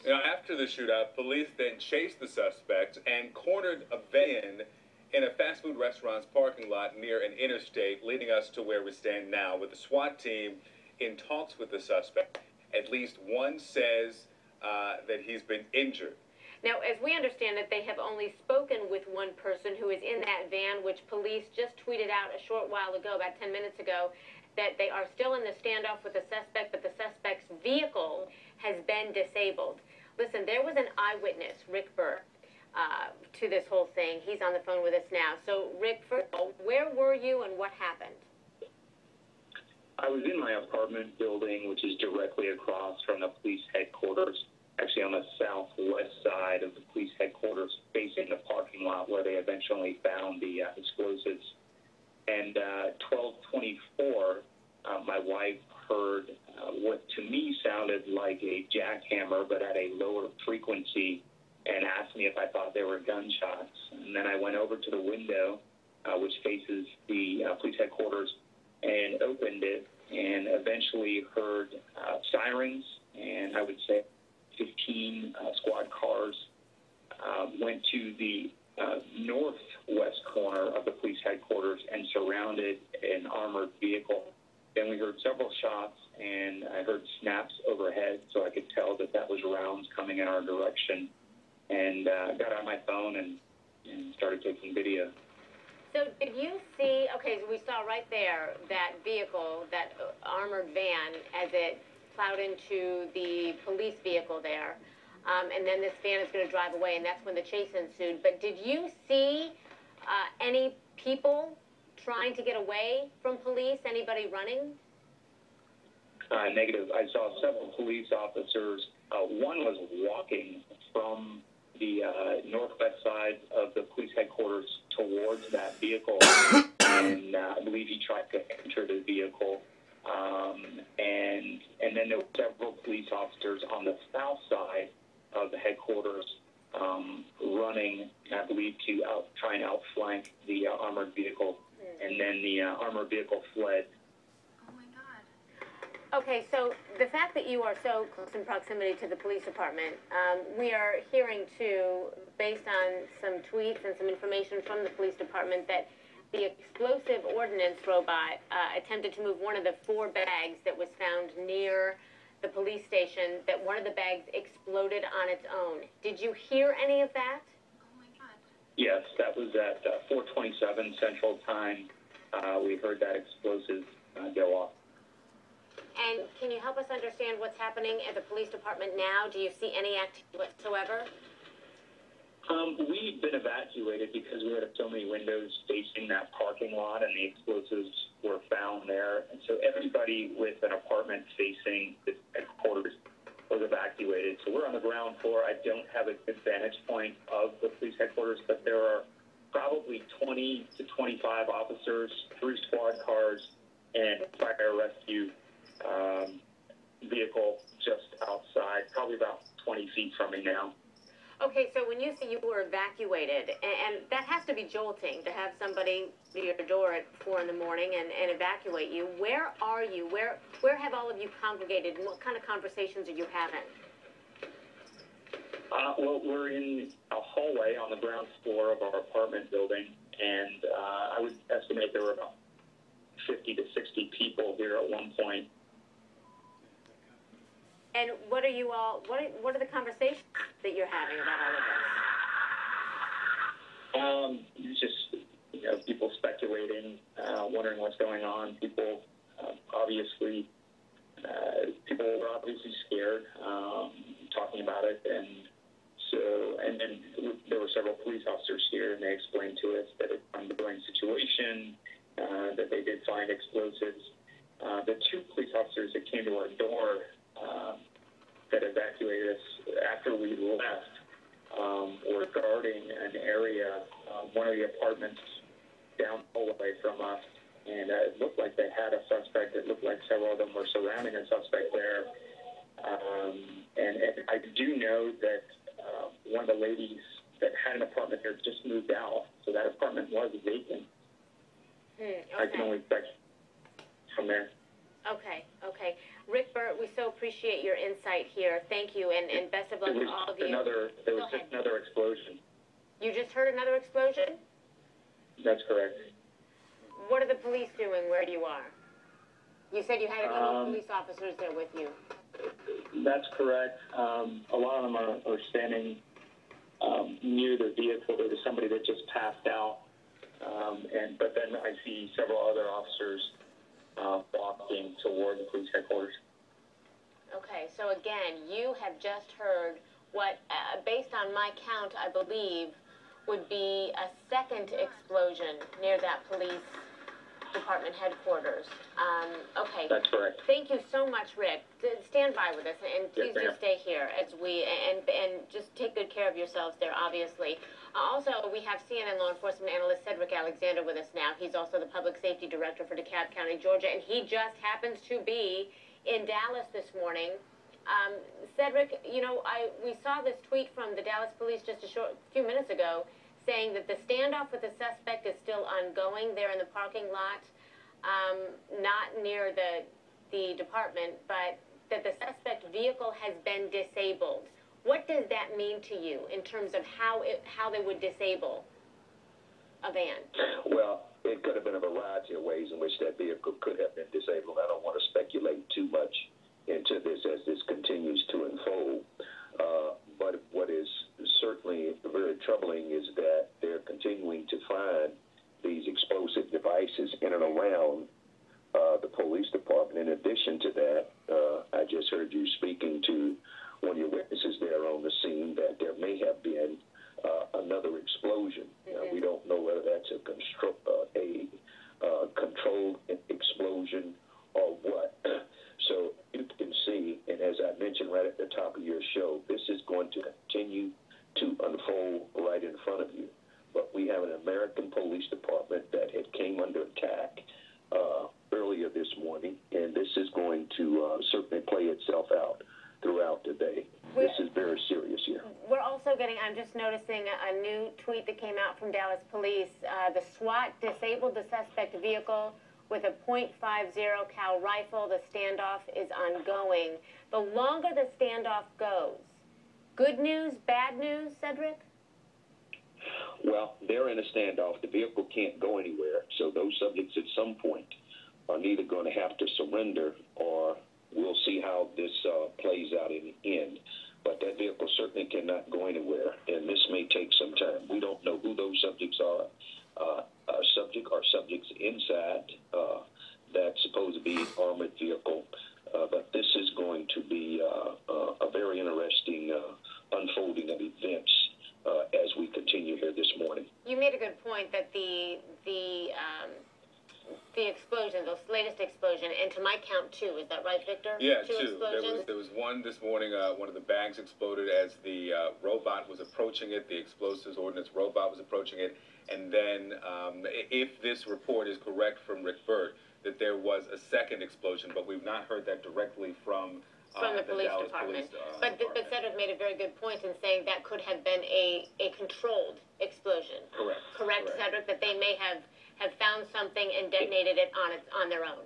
Now, after the shootout, police then chased the suspect and cornered a van in a fast food restaurant's parking lot near an interstate, leading us to where we stand now with the SWAT team in talks with the suspect. At least one says that he's been injured. Now, as we understand it, they have only spoken with one person who is in that van, which police just tweeted out a short while ago, about 10 minutes ago, that they are still in the standoff with the suspect, but the suspect's vehicle has been disabled. Listen, there was an eyewitness, Rick Burr, to this whole thing. He's on the phone with us now. So, Rick, first of all, where were you and what happened? I was in my apartment building, which is directly across from the police headquarters, actually on the southwest side of the police headquarters, facing the parking lot where they eventually found the explosives. And 12:24, my wife heard what to me sounded like a jackhammer, but at a lower frequency, and asked me if I thought they were gunshots. And then I went over to the window, which faces the police headquarters, and opened it, and eventually heard sirens, and I would say 15 squad cars went to the northwest corner of the police headquarters and surrounded an armored vehicle. Then we heard several shots, and I heard snaps overhead, so I could tell that that was rounds coming in our direction. And got on my phone and started taking video. So did you see, okay, so we saw right there that vehicle, that armored van, as it plowed into the police vehicle there, and then this van is going to drive away, and that's when the chase ensued. But did you see any people trying to get away from police, anybody running? Negative. I saw several police officers. One was walking from the northwest side of the police headquarters towards that vehicle, and I believe he tried to enter the vehicle. And then there were several police officers on the south side of the headquarters running, I believe, to try and outflank the armored vehicle. And then the armored vehicle fled. Okay, so the fact that you are so close in proximity to the police department, we are hearing, too, based on some tweets and some information from the police department, that the explosive ordnance robot attempted to move one of the 4 bags that was found near the police station, that one of the bags exploded on its own. Did you hear any of that? Oh, my God. Yes, that was at 4:27 Central Time. We heard that explosive go off. And can you help us understand what's happening at the police department now? Do you see any activity whatsoever? We've been evacuated because we had so many windows facing that parking lot, and the explosives were found there. And so everybody with an apartment facing the headquarters was evacuated. So we're on the ground floor. I don't have a good vantage point of the police headquarters, but there are probably 20 to 25 officers, 3 squad cars, and fire rescue vehicle just outside, probably about 20 feet from me now. Okay, so when you say you were evacuated, and that has to be jolting to have somebody to your door at 4 in the morning and evacuate you. Where are you? Where have all of you congregated, and what kind of conversations are you having? Well, we're in a hallway on the ground floor of our apartment building, and I would estimate there were about 50 to 60 people here at one point. And what are you all? What are the conversations that you're having about all of this? Just people speculating, wondering what's going on. People obviously were obviously scared, talking about it, and then there were several police officers here, and they explained to us that it's an ongoing situation, that they did find explosives. The 2 police officers that came to our door that evacuated us after we left were guarding an area, one of the apartments down the hallway from us, and it looked like they had a suspect. It looked like several of them were surrounding a suspect there. And I do know that one of the ladies that had an apartment there just moved out, so that apartment was vacant. Okay. I can only speculate from there. Okay. Rick Burt, we so appreciate your insight here. Thank you, and best of luck to all of you. There was just another explosion. You just heard another explosion? That's correct. What are the police doing where you are? You said you had a couple of police officers there with you. That's correct. A lot of them are standing near the vehicle. There was somebody that just passed out, but then I see several other officers walking toward the police headquarters. Okay, so again, you have just heard what, based on my count, I believe, would be a second explosion near that police department headquarters. Okay. That's correct. Thank you so much, Rick. Stand by with us, and please Yes, do stay here as we, and just take good care of yourselves there, obviously. Also, we have CNN law enforcement analyst Cedric Alexander with us now. He's also the public safety director for DeKalb County, Georgia, and he just happens to be in Dallas this morning. Cedric, you know, we saw this tweet from the Dallas police just a few minutes ago saying that the standoff with the suspect is still ongoing there in the parking lot, not near the department, but that the suspect vehicle has been disabled. What does that mean to you in terms of how they would disable a van? Well, it could have been a variety of ways in which that vehicle could have been disabled. I don't want to speculate too much into this as this continues to unfold. But what is certainly very troubling is that they're continuing to find these explosive devices in and around the police department. In addition to that, I just heard you speaking to one of your witnesses there on the scene that there may have been another explosion. We don't know whether that's a controlled explosion or what. So you can see, and as I mentioned right at the top of your show, this is going to continue to unfold right in front of you. But we have an American police department that had came under attack earlier this morning, and this is going to certainly play itself out throughout the day. This is very serious here. We're also getting, I'm just noticing a new tweet that came out from Dallas police. The SWAT disabled the suspect vehicle with a .50 cal rifle. The standoff is ongoing. The longer the standoff goes, good news, bad news, Cedric? Well, they're in a standoff. The vehicle can't go anywhere, so those subjects at some point are neither going to have to surrender, or we'll see how this plays out in the end. But that vehicle certainly cannot go anywhere, and this may take some time. We don't know who those subjects are. Subjects inside that's supposed to be armored vehicle. But this is going to be a very interesting unfolding of events as we continue here this morning. You made a good point that the explosion, the latest explosion, and to my count, two. Is that right, Victor? Yeah, two. Explosions? There was one this morning. One of the bags exploded as the robot was approaching it. The explosives ordnance robot was approaching it. And then, if this report is correct from Rick Burt, that there was a second explosion, but we've not heard that directly from the police Dallas department. Police, But Cedric made a very good point in saying that could have been a controlled explosion. Correct. Correct, Cedric, that they may have found something and detonated it on their own.